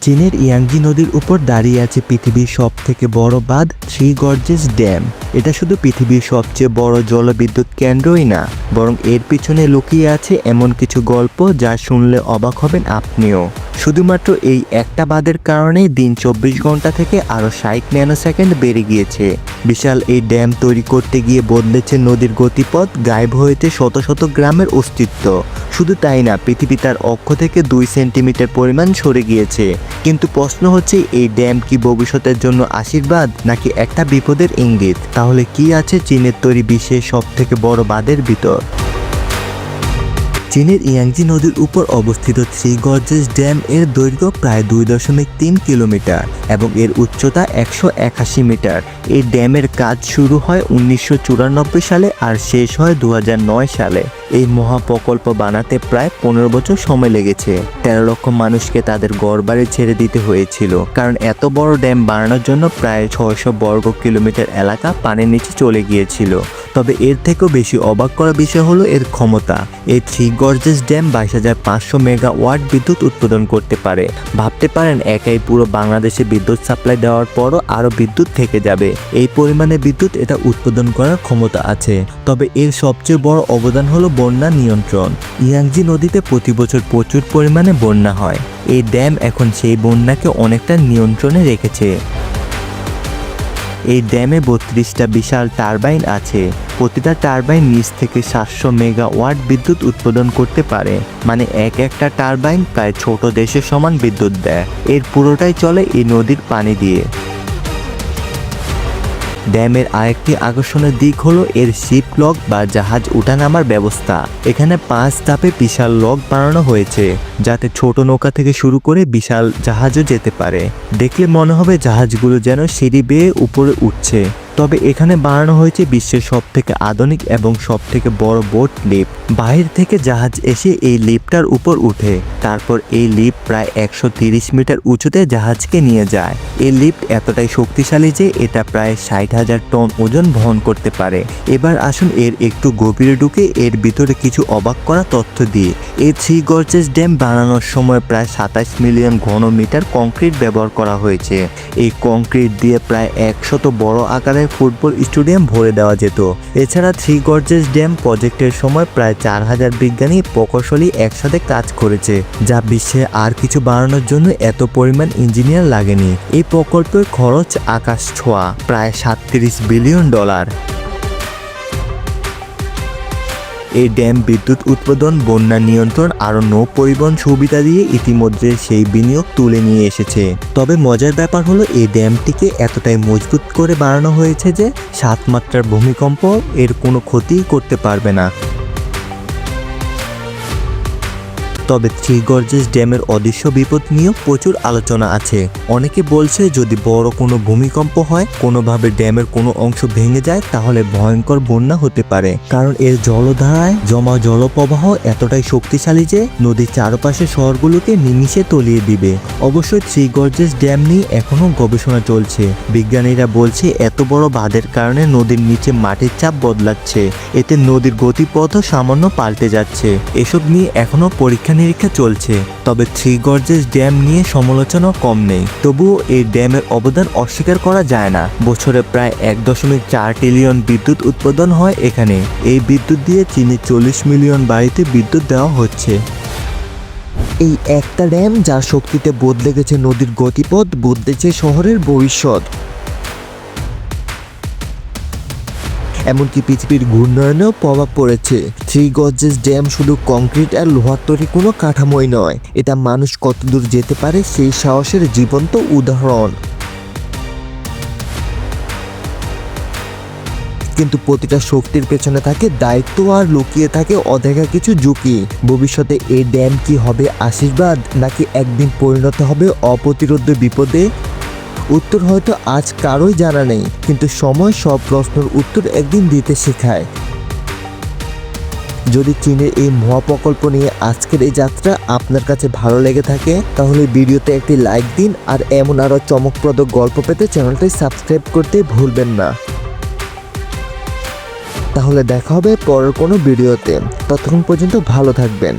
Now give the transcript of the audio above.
চীনের ইয়াংজি নদীর উপর দাঁড়িয়ে আছে পৃথিবীর সবথেকে বড় বাঁধ থ্রি গর্জেস ড্যাম। এটা শুধু পৃথিবীর সবচেয়ে বড় জলবিদ্যুৎ কেন্দ্রই না, বরং এর পিছনে লুকিয়ে আছে এমন কিছু গল্প যা শুনলে অবাক হবেন আপনিও। শুধুমাত্র এই একটা বাঁধের কারণেই দিন 24 ঘন্টা থেকে আরও 60 ন্যানোসেকেন্ড বেড়ে গিয়েছে। বিশাল এই ড্যাম তৈরি করতে গিয়ে বদলেছে নদীর গতিপথ, গায়েব হয়েছে শত শত গ্রামের অস্তিত্ব। শুধু তাই না, পৃথিবী তার অক্ষ থেকে 2 সেন্টিমিটার পরিমাণ সরে গিয়েছে। কিন্তু প্রশ্ন হচ্ছে, এই ড্যাম কি ভবিষ্যতের জন্য আশীর্বাদ নাকি একটা বিপদের ইঙ্গিত? তাহলে কি আছে চীনের তৈরি বিশ্বের সবথেকে বড় বাঁধের ভিতর? চীনের ইয়াংজি নদীর উপর অবস্থিত থ্রি গর্জেস ড্যাম এর দৈর্ঘ্য প্রায় 2.3 কিলোমিটার এবং এর উচ্চতা 181 মিটার। এই ড্যামের কাজ শুরু হয় 1994 সালে আর শেষ হয় 2009 সালে। এই মহাপ্রকল্প বানাতে প্রায় 15 বছর সময় লেগেছে। 13 লক্ষ মানুষকে তাদের ঘরবাড়ি ছেড়ে দিতে হয়েছিল, কারণ এত বড় ড্যাম বানানোর জন্য প্রায় 600 বর্গ কিলোমিটার এলাকা পানির নিচে চলে গিয়েছিল। তবে এর থেকেও বেশি অবাক করা বিষয় হলো এর ক্ষমতা। এই থ্রি গর্জেস ড্যাম 22,500 মেগাওয়াট বিদ্যুৎ উৎপাদন করতে পারে। ভাবতে পারেন, একাই পুরো বাংলাদেশে বিদ্যুৎ সাপ্লাই দেওয়ার পরও আরও বিদ্যুৎ থেকে যাবে। এই পরিমাণে বিদ্যুৎ এটা উৎপাদন করার ক্ষমতা আছে। তবে এর সবচেয়ে বড় অবদান হলো বন্যা নিয়ন্ত্রণ। ইয়াংজি নদীতে প্রতি বছর প্রচুর পরিমাণে বন্যা হয়। এই ড্যাম এখন সেই বন্যাকে অনেকটা নিয়ন্ত্রণে রেখেছে। এই ড্যামে 32টা বিশাল টারবাইন আছে। প্রতিটা টারবাইন নিচ থেকে 700 মেগাওয়াট বিদ্যুৎ উৎপাদন করতে পারে। মানে একটা টারবাইন প্রায় ছোট দেশের সমান বিদ্যুৎ দেয়। এর পুরোটাই চলে এই নদীর পানি দিয়ে। ড্যামের আরেকটি আকর্ষণের দিক হলো এর শিপ লক বা জাহাজ ওঠানামার ব্যবস্থা। এখানে 5 ধাপে বিশাল লক বানানো হয়েছে, যাতে ছোট নৌকা থেকে শুরু করে বিশাল জাহাজও যেতে পারে। দেখলে মনে হবে জাহাজগুলো যেন সিঁড়ি বেয়ে উপরে উঠছে। তবে এখানে বানানো হয়েছে বিশ্বের সবথেকে আধুনিক এবং সবথেকে বড় বোট লিফট। বাহির থেকে জাহাজ এসে এই লিফটটার উপর উঠে, তারপর এই লিফট প্রায় 130 মিটার উঁচুতে জাহাজকে নিয়ে যায়। এই লিফট এতটাই শক্তিশালী যে এটা প্রায় 60,000 টন ওজন বহন করতে পারে। এবার আসুন এর একটু গভীরে ঢুকে এর ভিতরে কিছু অবাক করা তথ্য দিয়ে। এই থ্রি গর্জেস ড্যাম বানানোর সময় প্রায় 27 মিলিয়ন ঘন মিটার কংক্রিট ব্যবহার করা হয়েছে। এই কংক্রিট দিয়ে প্রায় 100 বড় আকারের ফুটবল স্টেডিয়াম ভরে দেওয়া যেত। এছাড়া থ্রি গর্জেস ড্যাম প্রজেক্টের সময় প্রায় 4000 বিজ্ঞানী প্রকৌশলী একসাথে কাজ করেছে, যা বিশ্বে আর কিছু বানানোর জন্য এত পরিমাণ ইঞ্জিনিয়ার লাগেনি। এই প্রকল্পের খরচ আকাশ ছোঁয়া, প্রায় $37 বিলিয়ন। এই ড্যাম বিদ্যুৎ উৎপাদন, বন্যা নিয়ন্ত্রণ আর নৌ পরিবহন সুবিধা দিয়ে ইতিমধ্যে সেই বিনিয়োগ তুলে নিয়ে এসেছে। তবে মজার ব্যাপার হলো, এই ড্যামটিকে এতটাই মজবুত করে বানানো হয়েছে যে 7 মাত্রার ভূমিকম্প এর কোনো ক্ষতিই করতে পারবে না। তবে থ্রি গর্জেস ড্যামের অদৃশ্য বিপদ নিয়েও প্রচুর আলোচনা আছে। অনেকে বলছে, যদি বড় কোনো ভূমিকম্প হয়, কোনোভাবে ড্যামের কোনো অংশ ভেঙে যায়, তাহলে ভয়ঙ্কর বন্যা হতে পারে। কারণ এর জলধারায় জমা জলপ্রবাহ এতটাই শক্তিশালী যে নদীর চারপাশে শহরগুলোকে নিমিষে তলিয়ে দিবে। অবশ্যই থ্রি গর্জেস ড্যাম নিয়ে এখনও গবেষণা চলছে। বিজ্ঞানীরা বলছে, এত বড় বাঁধের কারণে নদীর নিচে মাটির চাপ বদলাচ্ছে, এতে নদীর গতিপথও সামান্য পাল্টে যাচ্ছে। এসব নিয়ে এখনও পরীক্ষা নিরীক্ষা চলছে। তবে থ্রি গর্জেস ড্যাম নিয়ে সমালোচনা কম নেই। তবুও এই ড্যামের অবদান অস্বীকার করা যায় না। বছরে প্রায় 1.4 ট্রিলিয়ন বিদ্যুৎ উৎপাদন হয় এখানে। এই বিদ্যুৎ দিয়ে চীনের 40 মিলিয়ন বাড়িতে বিদ্যুৎ দেওয়া হচ্ছে। এই একটা ড্যাম যার শক্তিতে বদলে গেছে নদীর গতিপথ, বদলেছে শহরের ভবিষ্যৎ। এমনকি পৃথিবীর ঘূর্ণায়নেও প্রভাব পড়েছে। থ্রি গর্জেস ড্যাম শুধু কংক্রিট আর লোহার তৈরি কোনো কাঠামোই নয়, এটা মানুষ কতদূর যেতে পারে সেই সাহসের জীবন্ত উদাহরণ। কিন্তু প্রতিটা শক্তির পেছনে থাকে দায়িত্ব আর লুকিয়ে থাকে অদেখা কিছু ঝুঁকি। ভবিষ্যতে এই ড্যাম কি হবে আশীর্বাদ, নাকি একদিন পরিণত হবে অপ্রতিরোধ্য বিপদে? উত্তর হয়তো আজ কারোই জানা নেই, কিন্তু সময় সব প্রশ্নের উত্তর একদিন দিতে শেখায়। যদি চীনের এই মহাপ্রকল্প নিয়ে আজকের এই যাত্রা আপনার কাছে ভালো লেগে থাকে, তাহলে ভিডিওতে একটি লাইক দিন, আর এমন আরও চমকপ্রদ গল্প পেতে চ্যানেলটি সাবস্ক্রাইব করতে ভুলবেন না। তাহলে দেখা হবে পরের কোনো ভিডিওতে। ততক্ষণ পর্যন্ত ভালো থাকবেন।